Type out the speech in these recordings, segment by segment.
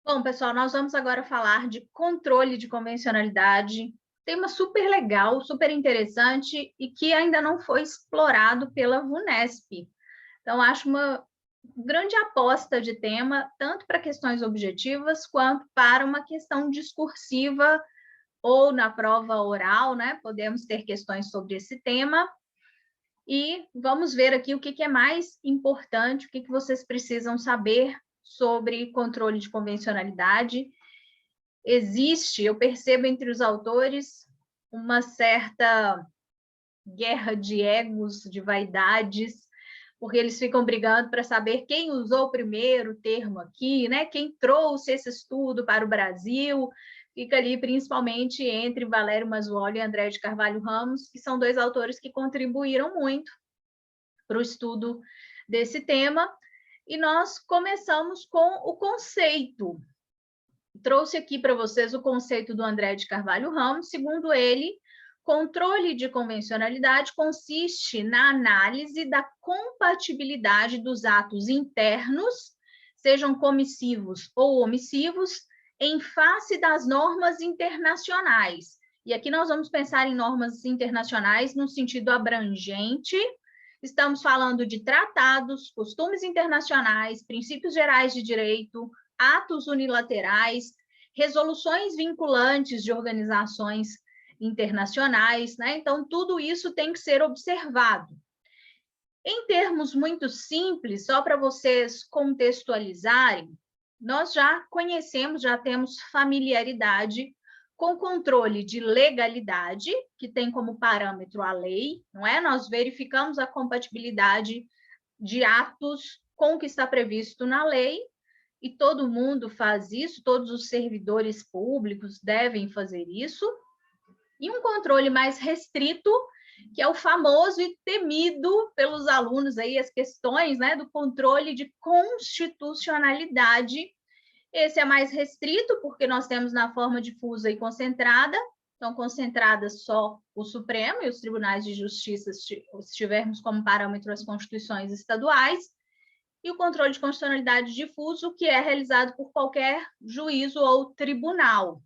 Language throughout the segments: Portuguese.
Bom, pessoal, nós vamos agora falar de controle de convencionalidade, tema super legal, super interessante e que ainda não foi explorado pela VUNESP. Então, acho uma grande aposta de tema, tanto para questões objetivas quanto para uma questão discursiva ou na prova oral, né? Podemos ter questões sobre esse tema. E vamos ver aqui o que é mais importante, o que vocês precisam saber sobre controle de convencionalidade. Existe, eu percebo entre os autores, uma certa guerra de egos, de vaidades, porque eles ficam brigando para saber quem usou primeiro o termo aqui, né? Quem trouxe esse estudo para o Brasil. Fica ali principalmente entre Valério Massuoli e André de Carvalho Ramos, que são dois autores que contribuíram muito para o estudo desse tema. E nós começamos com o conceito. Trouxe aqui para vocês o conceito do André de Carvalho Ramos. Segundo ele, controle de convencionalidade consiste na análise da compatibilidade dos atos internos, sejam comissivos ou omissivos, em face das normas internacionais. E aqui nós vamos pensar em normas internacionais no sentido abrangente. Estamos falando de tratados, costumes internacionais, princípios gerais de direito, atos unilaterais, resoluções vinculantes de organizações internacionais, né? Então, tudo isso tem que ser observado. Em termos muito simples, só para vocês contextualizarem, nós já conhecemos, já temos familiaridade com controle de legalidade, que tem como parâmetro a lei, não é? Nós verificamos a compatibilidade de atos com o que está previsto na lei, e todo mundo faz isso, todos os servidores públicos devem fazer isso. E um controle mais restrito, que é o famoso e temido pelos alunos aí, as questões, né, do controle de constitucionalidade. Esse é mais restrito, porque nós temos na forma difusa e concentrada. Então, concentrada só o Supremo e os tribunais de justiça, se tivermos como parâmetro as constituições estaduais, e o controle de constitucionalidade difuso, que é realizado por qualquer juízo ou tribunal.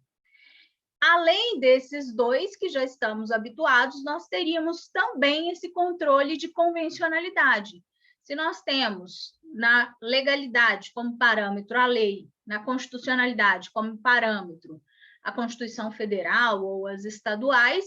Além desses dois que já estamos habituados, nós teríamos também esse controle de convencionalidade. Se nós temos na legalidade como parâmetro a lei, na constitucionalidade como parâmetro a Constituição Federal ou as estaduais,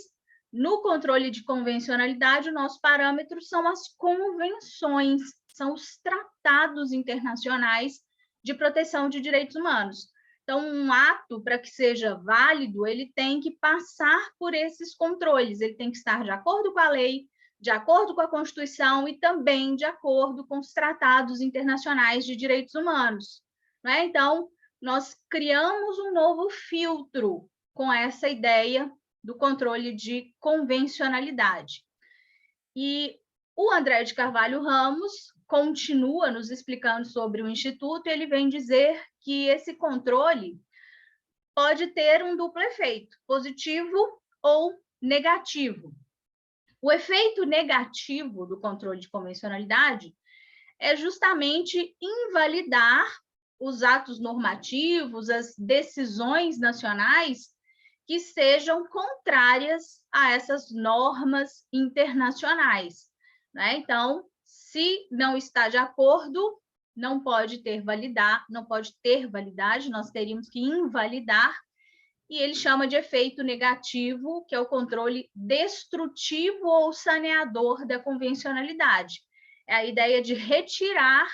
no controle de convencionalidade, o nosso parâmetro são as convenções, são os tratados internacionais de proteção de direitos humanos. Então, um ato, para que seja válido, ele tem que passar por esses controles, ele tem que estar de acordo com a lei, de acordo com a Constituição e também de acordo com os tratados internacionais de direitos humanos. Né? Então, nós criamos um novo filtro com essa ideia do controle de convencionalidade. E o André de Carvalho Ramos continua nos explicando sobre o Instituto, e ele vem dizer que esse controle pode ter um duplo efeito, positivo ou negativo. O efeito negativo do controle de convencionalidade é justamente invalidar os atos normativos, as decisões nacionais que sejam contrárias a essas normas internacionais. Né? Então, se não está de acordo, não pode ter validade, nós teríamos que invalidar, e ele chama de efeito negativo, que é o controle destrutivo ou saneador da convencionalidade. É a ideia de retirar,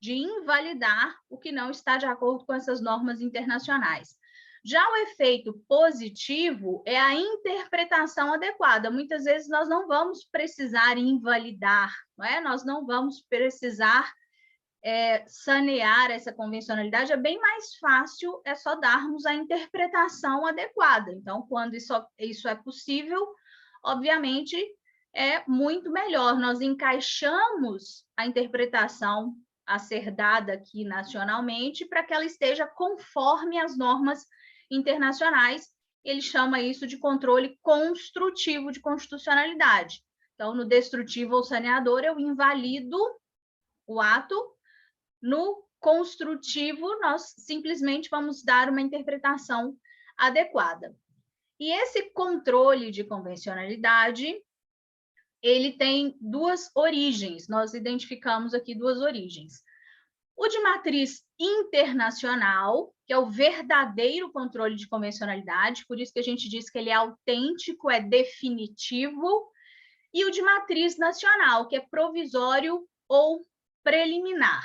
de invalidar o que não está de acordo com essas normas internacionais. Já o efeito positivo é a interpretação adequada. Muitas vezes nós não vamos precisar invalidar, não é? Nós não vamos precisar sanear essa convencionalidade, é bem mais fácil, é só darmos a interpretação adequada. Então, quando isso é possível, obviamente, é muito melhor. Nós encaixamos a interpretação a ser dada aqui nacionalmente para que ela esteja conforme as normas internacionais. Ele chama isso de controle construtivo de constitucionalidade. Então, no destrutivo ou saneador, eu invalido o ato. No construtivo, nós simplesmente vamos dar uma interpretação adequada. E esse controle de convencionalidade, ele tem duas origens, nós identificamos aqui duas origens. O de matriz internacional, que é o verdadeiro controle de convencionalidade, por isso que a gente diz que ele é autêntico, é definitivo, e o de matriz nacional, que é provisório ou preliminar.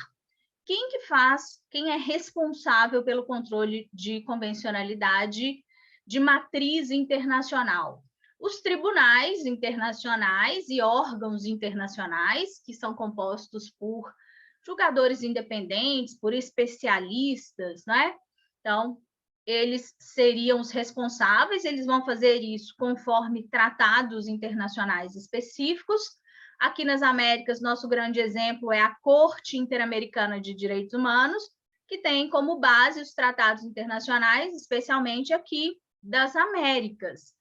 Quem que faz, quem é responsável pelo controle de convencionalidade de matriz internacional? Os tribunais internacionais e órgãos internacionais, que são compostos por julgadores independentes, por especialistas, né? Então, eles seriam os responsáveis, eles vão fazer isso conforme tratados internacionais específicos. Aqui nas Américas, nosso grande exemplo é a Corte Interamericana de Direitos Humanos, que tem como base os tratados internacionais, especialmente aqui das Américas.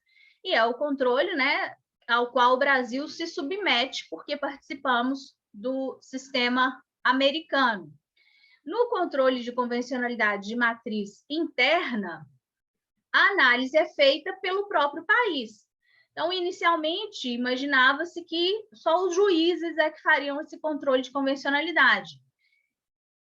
E é o controle, né, ao qual o Brasil se submete, porque participamos do sistema americano. No controle de convencionalidade de matriz interna, a análise é feita pelo próprio país. Então, inicialmente, imaginava-se que só os juízes é que fariam esse controle de convencionalidade.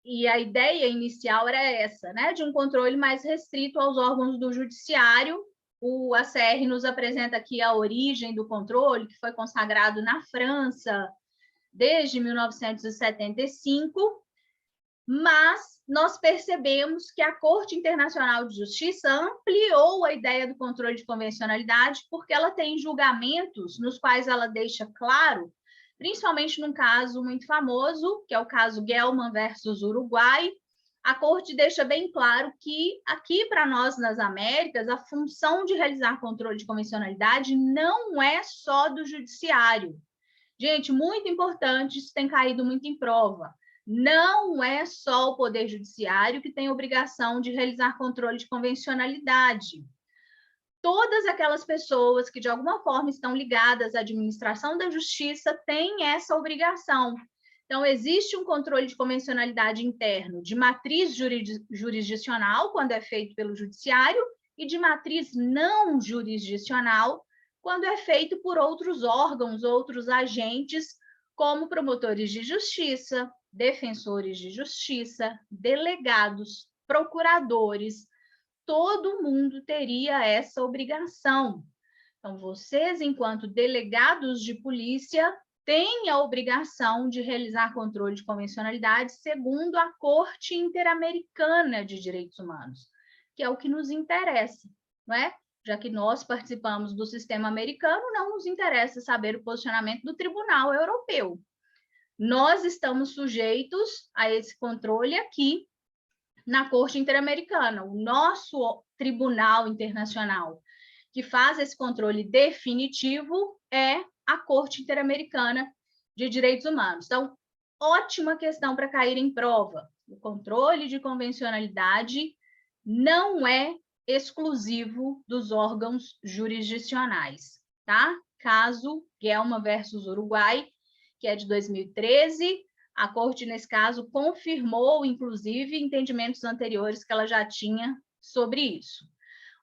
E a ideia inicial era essa, né, de um controle mais restrito aos órgãos do judiciário. O ACR nos apresenta aqui a origem do controle, que foi consagrado na França desde 1975, mas nós percebemos que a Corte Internacional de Justiça ampliou a ideia do controle de convencionalidade, porque ela tem julgamentos nos quais ela deixa claro, principalmente num caso muito famoso, que é o caso Gelman versus Uruguai, a Corte deixa bem claro que aqui para nós nas Américas, a função de realizar controle de convencionalidade não é só do judiciário. Gente, muito importante, isso tem caído muito em prova. Não é só o Poder Judiciário que tem obrigação de realizar controle de convencionalidade. Todas aquelas pessoas que, de alguma forma, estão ligadas à administração da justiça têm essa obrigação. Então, existe um controle de convencionalidade interno de matriz jurisdicional, quando é feito pelo Judiciário, e de matriz não jurisdicional, quando é feito por outros órgãos, outros agentes, como promotores de justiça, defensores de justiça, delegados, procuradores. Todo mundo teria essa obrigação. Então, vocês, enquanto delegados de polícia, têm a obrigação de realizar controle de convencionalidade segundo a Corte Interamericana de Direitos Humanos, que é o que nos interessa, não é? Já que nós participamos do sistema americano, não nos interessa saber o posicionamento do Tribunal Europeu. Nós estamos sujeitos a esse controle aqui na Corte Interamericana. O nosso Tribunal Internacional que faz esse controle definitivo é a Corte Interamericana de Direitos Humanos. Então, ótima questão para cair em prova. O controle de convencionalidade não é exclusivo dos órgãos jurisdicionais, tá? Caso Gelman versus Uruguai, que é de 2013, a Corte, nesse caso, confirmou, inclusive, entendimentos anteriores que ela já tinha sobre isso.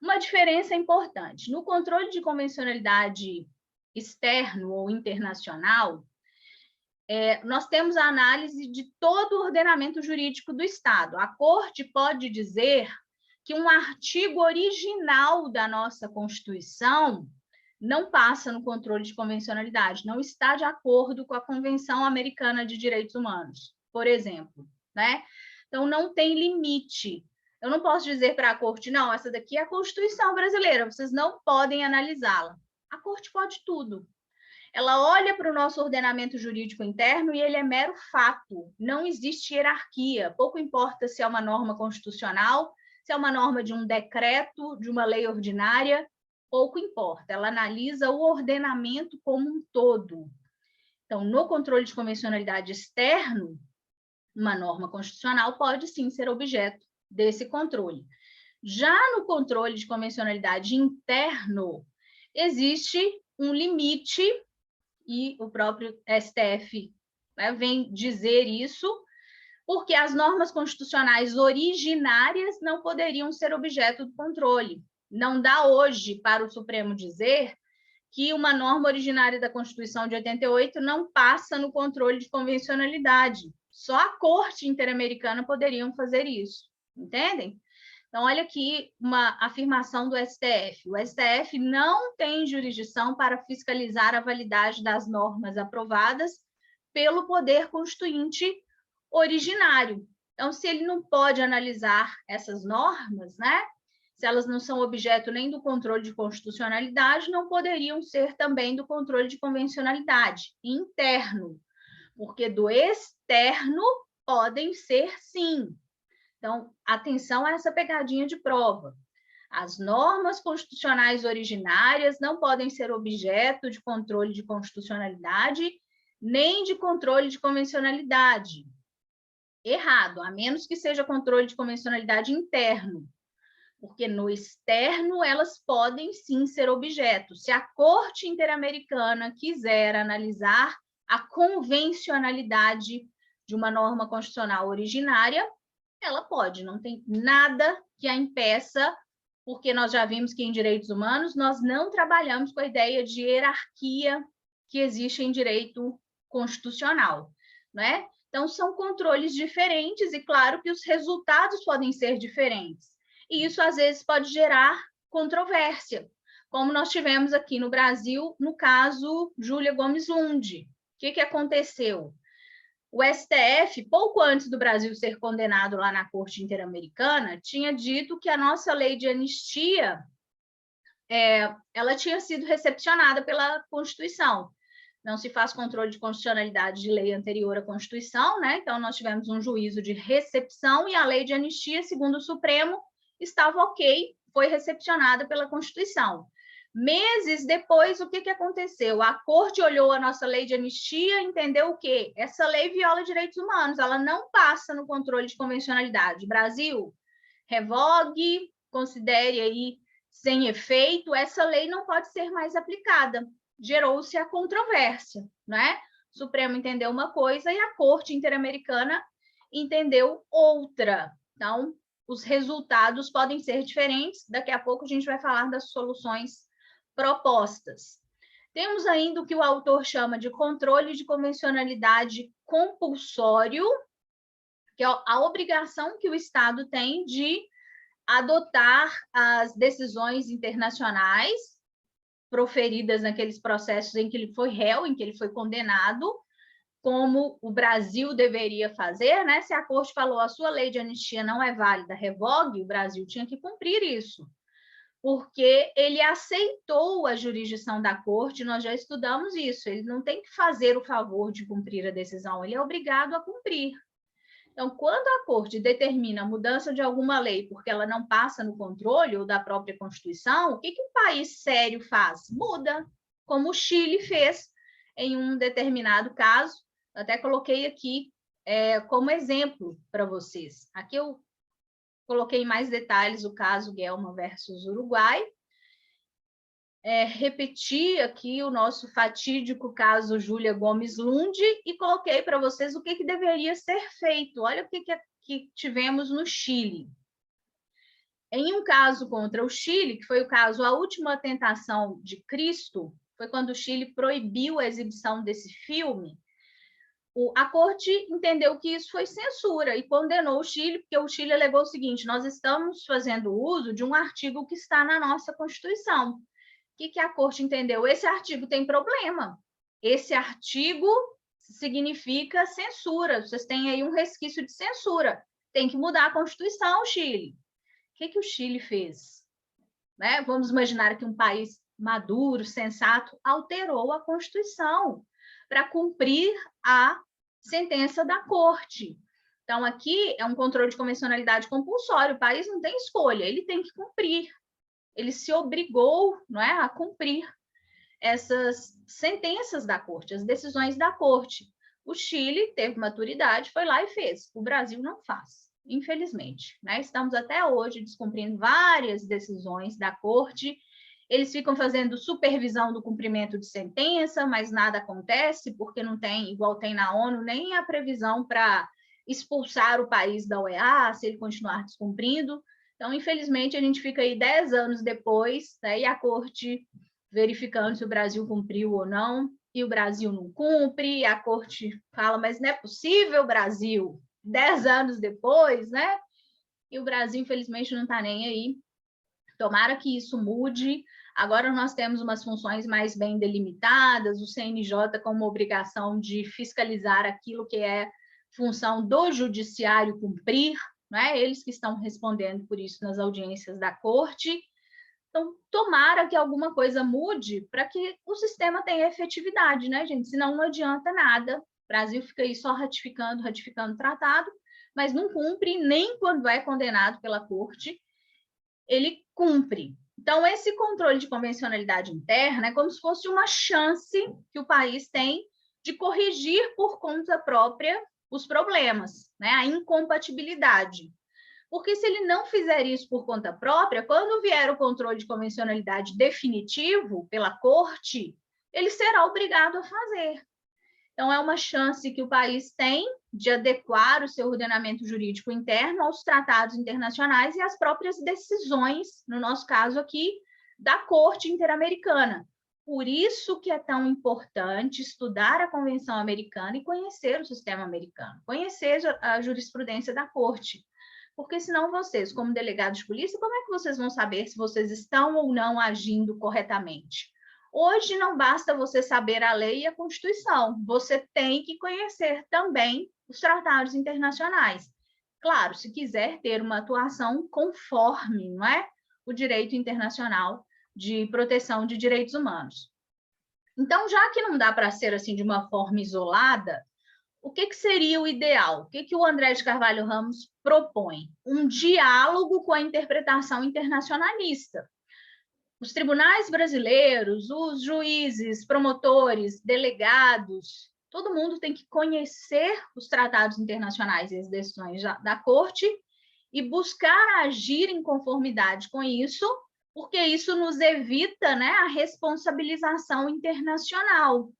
Uma diferença importante. No controle de convencionalidade externo ou internacional, nós temos a análise de todo o ordenamento jurídico do Estado. A Corte pode dizer que um artigo original da nossa Constituição não passa no controle de convencionalidade, não está de acordo com a Convenção Americana de Direitos Humanos, por exemplo, né? Então, não tem limite. Eu não posso dizer para a Corte, não, essa daqui é a Constituição brasileira, vocês não podem analisá-la. A Corte pode tudo. Ela olha para o nosso ordenamento jurídico interno e ele é mero fato. Não existe hierarquia. Pouco importa se é uma norma constitucional, se é uma norma de um decreto, de uma lei ordinária, pouco importa. Ela analisa o ordenamento como um todo. Então, no controle de convencionalidade externo, uma norma constitucional pode sim ser objeto desse controle. Já no controle de convencionalidade interno, existe um limite, e o próprio STF, né, vem dizer isso, porque as normas constitucionais originárias não poderiam ser objeto do controle. Não dá hoje para o Supremo dizer que uma norma originária da Constituição de 88 não passa no controle de convencionalidade. Só a Corte Interamericana poderia fazer isso, entendem? Então, olha aqui uma afirmação do STF. O STF não tem jurisdição para fiscalizar a validade das normas aprovadas pelo Poder Constituinte originário. Então, se ele não pode analisar essas normas, né? Se elas não são objeto nem do controle de constitucionalidade, não poderiam ser também do controle de convencionalidade interno, porque do externo podem ser sim. Então, atenção a essa pegadinha de prova. As normas constitucionais originárias não podem ser objeto de controle de constitucionalidade, nem de controle de convencionalidade. Errado, a menos que seja controle de convencionalidade interno, porque no externo elas podem sim ser objeto. Se a Corte Interamericana quiser analisar a convencionalidade de uma norma constitucional originária, ela pode, não tem nada que a impeça, porque nós já vimos que em direitos humanos nós não trabalhamos com a ideia de hierarquia que existe em direito constitucional, né? Então, são controles diferentes e, claro, que os resultados podem ser diferentes. E isso, às vezes, pode gerar controvérsia, como nós tivemos aqui no Brasil, no caso Júlia Gomes Lund. O que aconteceu? O STF, pouco antes do Brasil ser condenado lá na Corte Interamericana, tinha dito que a nossa lei de anistia ela tinha sido recepcionada pela Constituição. Não se faz controle de constitucionalidade de lei anterior à Constituição, né? Então, nós tivemos um juízo de recepção e a lei de anistia, segundo o Supremo, estava ok, foi recepcionada pela Constituição. Meses depois, o que aconteceu? A Corte olhou a nossa lei de anistia e entendeu o quê? Essa lei viola direitos humanos, ela não passa no controle de convencionalidade. Brasil, revogue, considere aí sem efeito, essa lei não pode ser mais aplicada. Gerou-se a controvérsia, né? O Supremo entendeu uma coisa e a Corte Interamericana entendeu outra. Então, os resultados podem ser diferentes. Daqui a pouco a gente vai falar das soluções propostas. Temos ainda o que o autor chama de controle de convencionalidade compulsório, que é a obrigação que o Estado tem de adotar as decisões internacionais proferidas naqueles processos em que ele foi réu, em que ele foi condenado, como o Brasil deveria fazer, né? Se a Corte falou a sua lei de anistia não é válida, revogue, o Brasil tinha que cumprir isso, porque ele aceitou a jurisdição da Corte, nós já estudamos isso, ele não tem que fazer o favor de cumprir a decisão, ele é obrigado a cumprir. Então, quando a Corte determina a mudança de alguma lei porque ela não passa no controle ou da própria Constituição, o que um país sério faz? Muda, como o Chile fez em um determinado caso. Eu até coloquei aqui como exemplo para vocês. Aqui eu coloquei em mais detalhes o caso Guelma versus Uruguai. Repeti aqui o nosso fatídico caso Júlia Gomes Lund e coloquei para vocês o que deveria ser feito. Olha o que tivemos no Chile. Em um caso contra o Chile, que foi o caso A Última Tentação de Cristo, foi quando o Chile proibiu a exibição desse filme, a Corte entendeu que isso foi censura e condenou o Chile, porque o Chile alegou o seguinte: nós estamos fazendo uso de um artigo que está na nossa Constituição. O que a Corte entendeu? Esse artigo tem problema. Esse artigo significa censura. Vocês têm aí um resquício de censura. Tem que mudar a Constituição, Chile. O que o Chile fez? Né? Vamos imaginar que um país maduro, sensato, alterou a Constituição para cumprir a sentença da Corte. Então, aqui é um controle de convencionalidade compulsório. O país não tem escolha, ele tem que cumprir. Ele se obrigou, não é, a cumprir essas sentenças da Corte, as decisões da Corte. O Chile teve maturidade, foi lá e fez. O Brasil não faz, infelizmente, né? Estamos até hoje descumprindo várias decisões da Corte. Eles ficam fazendo supervisão do cumprimento de sentença, mas nada acontece, porque não tem, igual tem na ONU, nem a previsão para expulsar o país da OEA se ele continuar descumprindo. Então, infelizmente, a gente fica aí 10 anos depois, né, e a corte verificando se o Brasil cumpriu ou não, e o Brasil não cumpre, e a corte fala, mas não é possível, Brasil, 10 anos depois, né? E o Brasil, infelizmente, não está nem aí. Tomara que isso mude. Agora nós temos umas funções mais bem delimitadas, o CNJ com uma obrigação de fiscalizar aquilo que é função do judiciário cumprir, né? Eles que estão respondendo por isso nas audiências da corte. Então, tomara que alguma coisa mude para que o sistema tenha efetividade, né, gente? Senão não adianta nada. O Brasil fica aí só ratificando o tratado, mas não cumpre, nem quando é condenado pela corte, ele cumpre. Então, esse controle de convencionalidade interna é como se fosse uma chance que o país tem de corrigir por conta própria os problemas, né? A incompatibilidade. Porque se ele não fizer isso por conta própria, quando vier o controle de convencionalidade definitivo pela corte, ele será obrigado a fazer. Então, é uma chance que o país tem de adequar o seu ordenamento jurídico interno aos tratados internacionais e às próprias decisões, no nosso caso aqui, da Corte Interamericana. Por isso que é tão importante estudar a Convenção Americana e conhecer o sistema americano, conhecer a jurisprudência da Corte. Porque senão vocês, como delegados de polícia, como é que vocês vão saber se vocês estão ou não agindo corretamente? Hoje não basta você saber a lei e a Constituição, você tem que conhecer também os tratados internacionais. Claro, se quiser ter uma atuação conforme, não é, o direito internacional de proteção de direitos humanos. Então, já que não dá para ser assim de uma forma isolada, o que seria o ideal? O que o André de Carvalho Ramos propõe? Um diálogo com a interpretação internacionalista. Os tribunais brasileiros, os juízes, promotores, delegados, todo mundo tem que conhecer os tratados internacionais e as decisões da Corte e buscar agir em conformidade com isso, porque isso nos evita, né, a responsabilização internacional.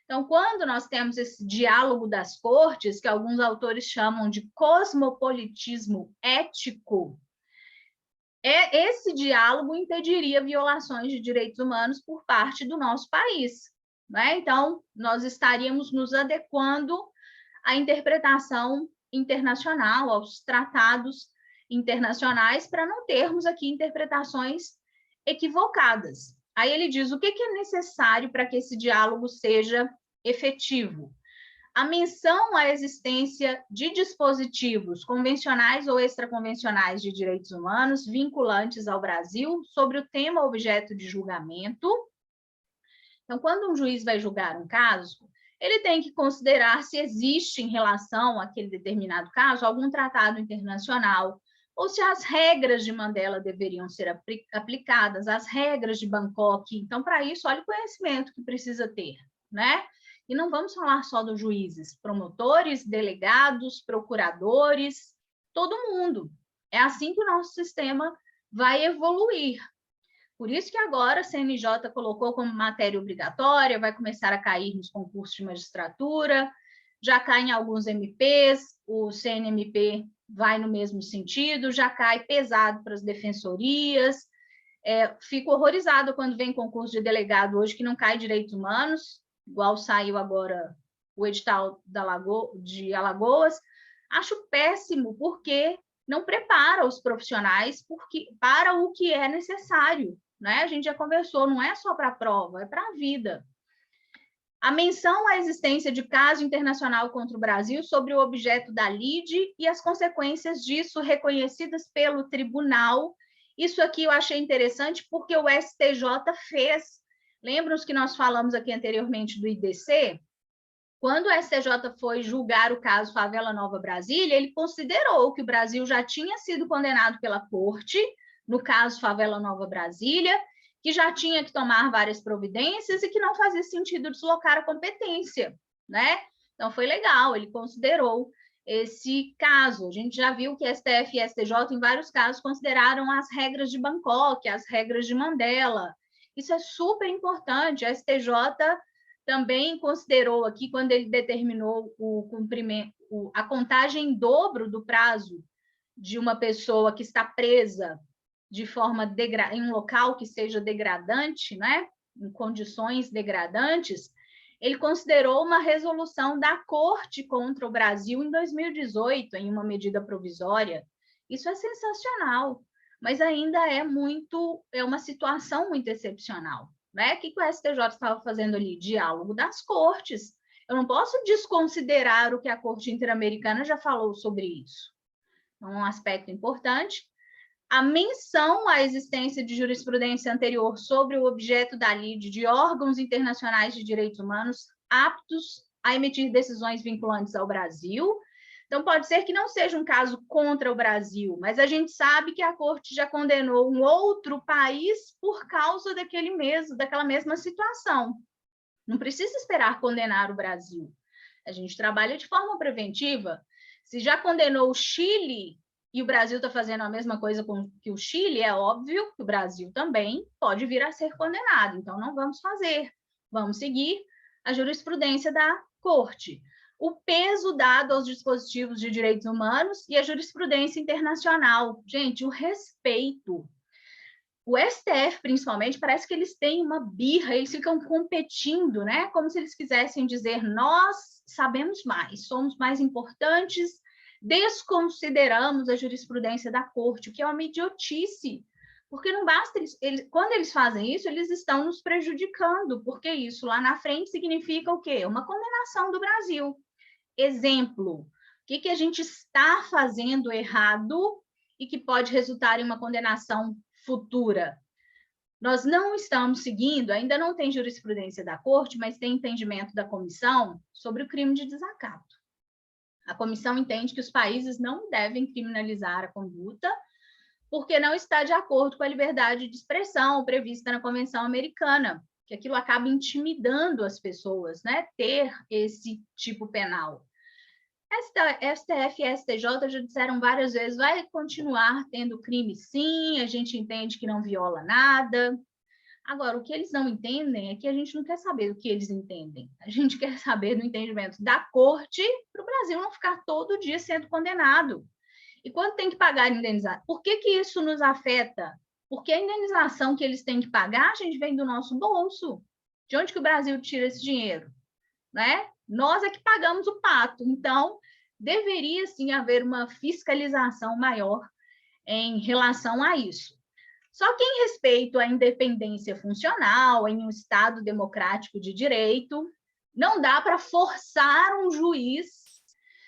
Então, quando nós temos esse diálogo das cortes, que alguns autores chamam de cosmopolitismo ético, esse diálogo impediria violações de direitos humanos por parte do nosso país, né? Então, nós estaríamos nos adequando à interpretação internacional, aos tratados internacionais, para não termos aqui interpretações equivocadas. Aí ele diz o que é necessário para que esse diálogo seja efetivo. A menção à existência de dispositivos convencionais ou extraconvencionais de direitos humanos vinculantes ao Brasil sobre o tema objeto de julgamento. Então, quando um juiz vai julgar um caso, ele tem que considerar se existe em relação àquele determinado caso algum tratado internacional, ou se as regras de Mandela deveriam ser aplicadas, as regras de Bangkok. Então, para isso, olha o conhecimento que precisa ter, né? E não vamos falar só dos juízes, promotores, delegados, procuradores, todo mundo. É assim que o nosso sistema vai evoluir. Por isso que agora a CNJ colocou como matéria obrigatória, vai começar a cair nos concursos de magistratura, já cai em alguns MPs, o CNMP vai no mesmo sentido, já cai pesado para as defensorias. Fico horrorizada quando vem concurso de delegado hoje que não cai direitos humanos, igual saiu agora o edital de Alagoas. Acho péssimo, porque não prepara os profissionais para o que é necessário, né? A gente já conversou, não é só para a prova, é para a vida. A menção à existência de caso internacional contra o Brasil sobre o objeto da lide e as consequências disso reconhecidas pelo tribunal. Isso aqui eu achei interessante porque o STJ fez. Lembram-se que nós falamos aqui anteriormente do IDC? Quando o STJ foi julgar o caso Favela Nova Brasília, ele considerou que o Brasil já tinha sido condenado pela corte, no caso Favela Nova Brasília, que já tinha que tomar várias providências e que não fazia sentido deslocar a competência, né? Então, foi legal, ele considerou esse caso. A gente já viu que STF e STJ, em vários casos, consideraram as regras de Bangkok, as regras de Mandela. Isso é super importante. A STJ também considerou aqui, quando ele determinou o cumprimento, a contagem em dobro do prazo de uma pessoa que está presa de forma em um local que seja degradante, né? Em condições degradantes, ele considerou uma resolução da Corte contra o Brasil em 2018, em uma medida provisória. Isso é sensacional, mas ainda é uma situação muito excepcional, né? O que o STJ estava fazendo ali? Diálogo das cortes. Eu não posso desconsiderar o que a Corte Interamericana já falou sobre isso. Então, um aspecto importante. A menção à existência de jurisprudência anterior sobre o objeto da lide de órgãos internacionais de direitos humanos aptos a emitir decisões vinculantes ao Brasil. Então, pode ser que não seja um caso contra o Brasil, mas a gente sabe que a Corte já condenou um outro país por causa daquela mesma situação. Não precisa esperar condenar o Brasil. A gente trabalha de forma preventiva. Se já condenou o Chile e o Brasil está fazendo a mesma coisa que o Chile, é óbvio que o Brasil também pode vir a ser condenado. Então, não vamos fazer. Vamos seguir a jurisprudência da Corte. O peso dado aos dispositivos de direitos humanos e a jurisprudência internacional. Gente, o respeito. O STF, principalmente, parece que eles têm uma birra, eles ficam competindo, né? Como se eles quisessem dizer, nós sabemos mais, somos mais importantes, desconsideramos a jurisprudência da Corte, o que é uma idiotice, porque não basta, quando eles fazem isso, eles estão nos prejudicando, porque isso lá na frente significa o quê? Uma condenação do Brasil. Exemplo, o que a gente está fazendo errado e que pode resultar em uma condenação futura? Nós não estamos seguindo, ainda não tem jurisprudência da Corte, mas tem entendimento da comissão sobre o crime de desacato. A comissão entende que os países não devem criminalizar a conduta porque não está de acordo com a liberdade de expressão prevista na Convenção Americana, que aquilo acaba intimidando as pessoas, né? Ter esse tipo penal. STF e STJ já disseram várias vezes, vai continuar tendo crime sim, a gente entende que não viola nada. Agora, o que eles não entendem é que a gente não quer saber do que eles entendem. A gente quer saber do entendimento da Corte para o Brasil não ficar todo dia sendo condenado. E quando tem que pagar indenização? Por que isso nos afeta? Porque a indenização que eles têm que pagar, a gente vem do nosso bolso. De onde que o Brasil tira esse dinheiro? Né? Nós é que pagamos o pato. Então, deveria sim haver uma fiscalização maior em relação a isso. Só que em respeito à independência funcional, em um Estado democrático de direito, não dá para forçar um juiz,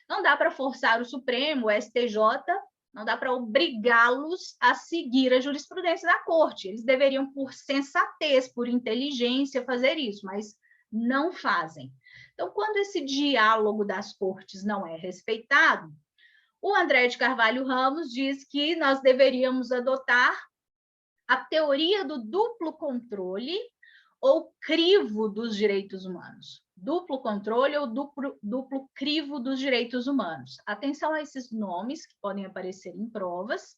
não dá para forçar o Supremo, o STJ, não dá para obrigá-los a seguir a jurisprudência da Corte. Eles deveriam, por sensatez, por inteligência, fazer isso, mas não fazem. Então, quando esse diálogo das cortes não é respeitado, o André de Carvalho Ramos diz que nós deveríamos adotar a teoria do duplo controle ou crivo dos direitos humanos. Duplo controle ou duplo crivo dos direitos humanos. Atenção a esses nomes que podem aparecer em provas.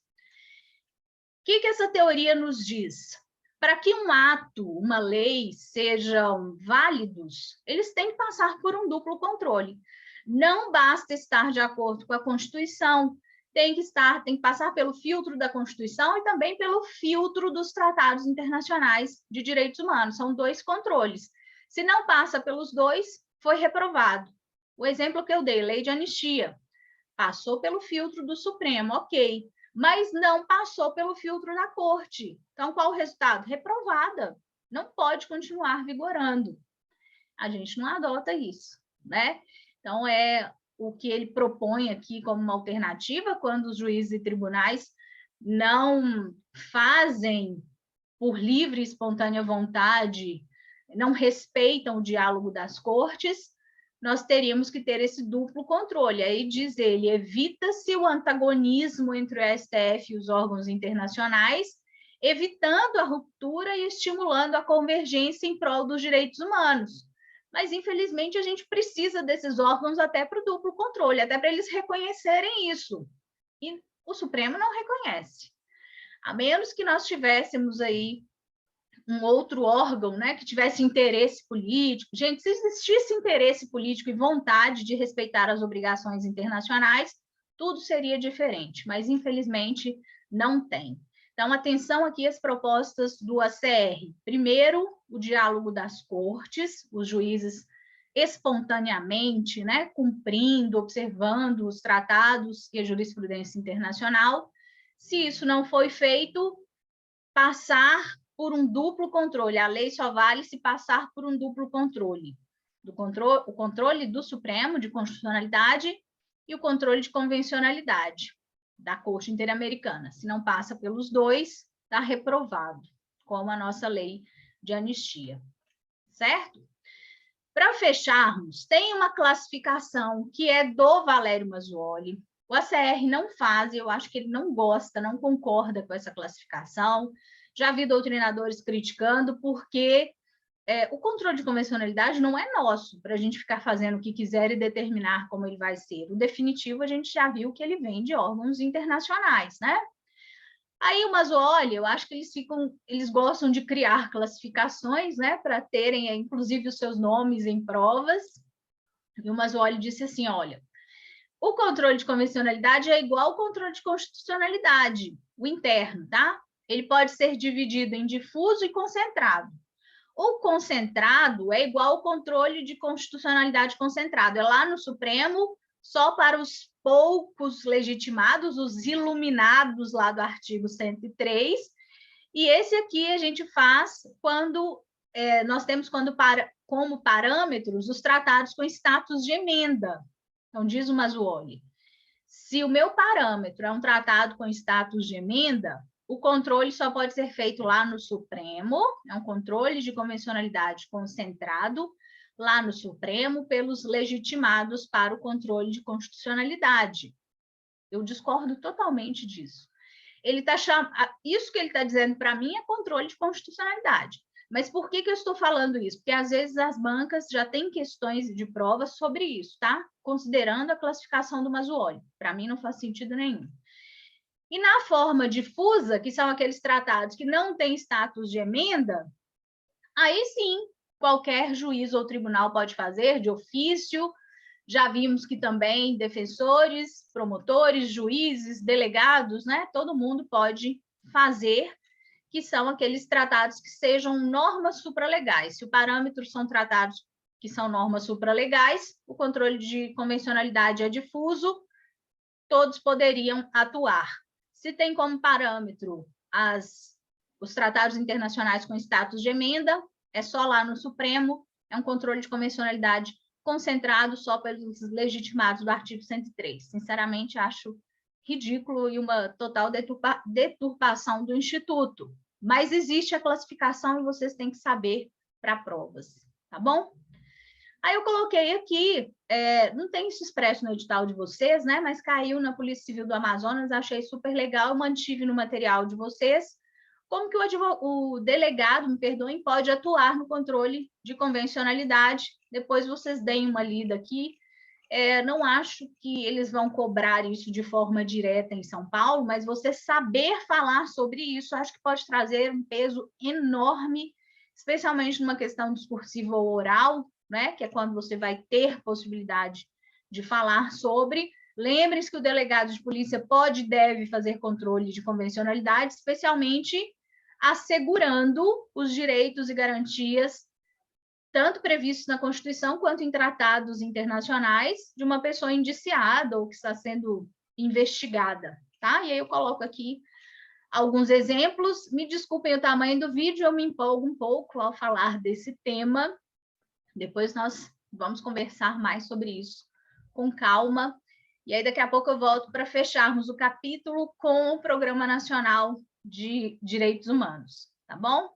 O que essa teoria nos diz? Para que um ato, uma lei sejam válidos, eles têm que passar por um duplo controle. Não basta estar de acordo com a Constituição, tem que passar pelo filtro da Constituição e também pelo filtro dos tratados internacionais de direitos humanos. São dois controles. Se não passa pelos dois, foi reprovado. O exemplo que eu dei, lei de anistia, passou pelo filtro do Supremo, ok, mas não passou pelo filtro da Corte. Então, qual o resultado? Reprovada. Não pode continuar vigorando. A gente não adota isso, né? Então, é o que ele propõe aqui como uma alternativa, quando os juízes e tribunais não fazem por livre e espontânea vontade, não respeitam o diálogo das cortes, nós teríamos que ter esse duplo controle. Aí diz ele, evita-se o antagonismo entre o STF e os órgãos internacionais, evitando a ruptura e estimulando a convergência em prol dos direitos humanos. Mas, infelizmente, a gente precisa desses órgãos até para o duplo controle, até para eles reconhecerem isso. E o Supremo não reconhece. A menos que nós tivéssemos aí um outro órgão, né, que tivesse interesse político. Gente, se existisse interesse político e vontade de respeitar as obrigações internacionais, tudo seria diferente, mas infelizmente não tem. Então, atenção aqui às propostas do ACR. Primeiro, o diálogo das cortes, os juízes espontaneamente, né, cumprindo, observando os tratados e a jurisprudência internacional. Se isso não foi feito, passar por um duplo controle. A lei só vale se passar por um duplo controle. O controle do Supremo de constitucionalidade e o controle de convencionalidade da Corte Interamericana. Se não passa pelos dois, está reprovado, como a nossa lei de anistia. Certo? Para fecharmos, tem uma classificação que é do Valério Mazzuoli. O ACR não faz, eu acho que ele não gosta, não concorda com essa classificação. Já vi doutrinadores criticando, porque o controle de convencionalidade não é nosso, para a gente ficar fazendo o que quiser e determinar como ele vai ser. O definitivo, a gente já viu que ele vem de órgãos internacionais, né? Aí o Mazzuoli, eu acho que eles gostam de criar classificações, né, para terem, inclusive, os seus nomes em provas. E o Mazzuoli disse assim, olha, o controle de convencionalidade é igual ao controle de constitucionalidade, o interno, tá? Ele pode ser dividido em difuso e concentrado. O concentrado é igual ao controle de constitucionalidade concentrado. É lá no Supremo, só para os poucos legitimados, os iluminados lá do artigo 103. E esse aqui a gente faz quando nós temos como parâmetros os tratados com status de emenda. Então, diz o Mazzuoli, se o meu parâmetro é um tratado com status de emenda, o controle só pode ser feito lá no Supremo, é um controle de convencionalidade concentrado lá no Supremo pelos legitimados para o controle de constitucionalidade. Eu discordo totalmente disso. Isso que ele está dizendo para mim é controle de constitucionalidade. Mas por que eu estou falando isso? Porque às vezes as bancas já têm questões de prova sobre isso, tá? Considerando a classificação do Mazzuoli. Para mim não faz sentido nenhum. E na forma difusa, que são aqueles tratados que não têm status de emenda, aí sim, qualquer juiz ou tribunal pode fazer de ofício. Já vimos que também defensores, promotores, juízes, delegados, né? Todo mundo pode fazer, que são aqueles tratados que sejam normas supralegais. Se o parâmetro são tratados que são normas supralegais, o controle de convencionalidade é difuso, todos poderiam atuar. Se tem como parâmetro os tratados internacionais com status de emenda, é só lá no Supremo, é um controle de convencionalidade concentrado só pelos legitimados do artigo 103. Sinceramente, acho ridículo e uma total deturpação do Instituto. Mas existe a classificação e vocês têm que saber para provas, tá bom? Aí eu coloquei aqui, não tem isso expresso no edital de vocês, né? Mas caiu na Polícia Civil do Amazonas, achei super legal, mantive no material de vocês. Como que o delegado, me perdoem, pode atuar no controle de convencionalidade? Depois vocês deem uma lida aqui. Não acho que eles vão cobrar isso de forma direta em São Paulo, mas você saber falar sobre isso, acho que pode trazer um peso enorme, especialmente numa questão discursiva ou oral, né? Que é quando você vai ter possibilidade de falar sobre. Lembre-se que o delegado de polícia pode e deve fazer controle de convencionalidade, especialmente assegurando os direitos e garantias, tanto previstos na Constituição quanto em tratados internacionais, de uma pessoa indiciada ou que está sendo investigada, tá? E aí eu coloco aqui alguns exemplos. Me desculpem o tamanho do vídeo, eu me empolgo um pouco ao falar desse tema. Depois nós vamos conversar mais sobre isso com calma. E aí daqui a pouco eu volto para fecharmos o capítulo com o Programa Nacional de Direitos Humanos, tá bom?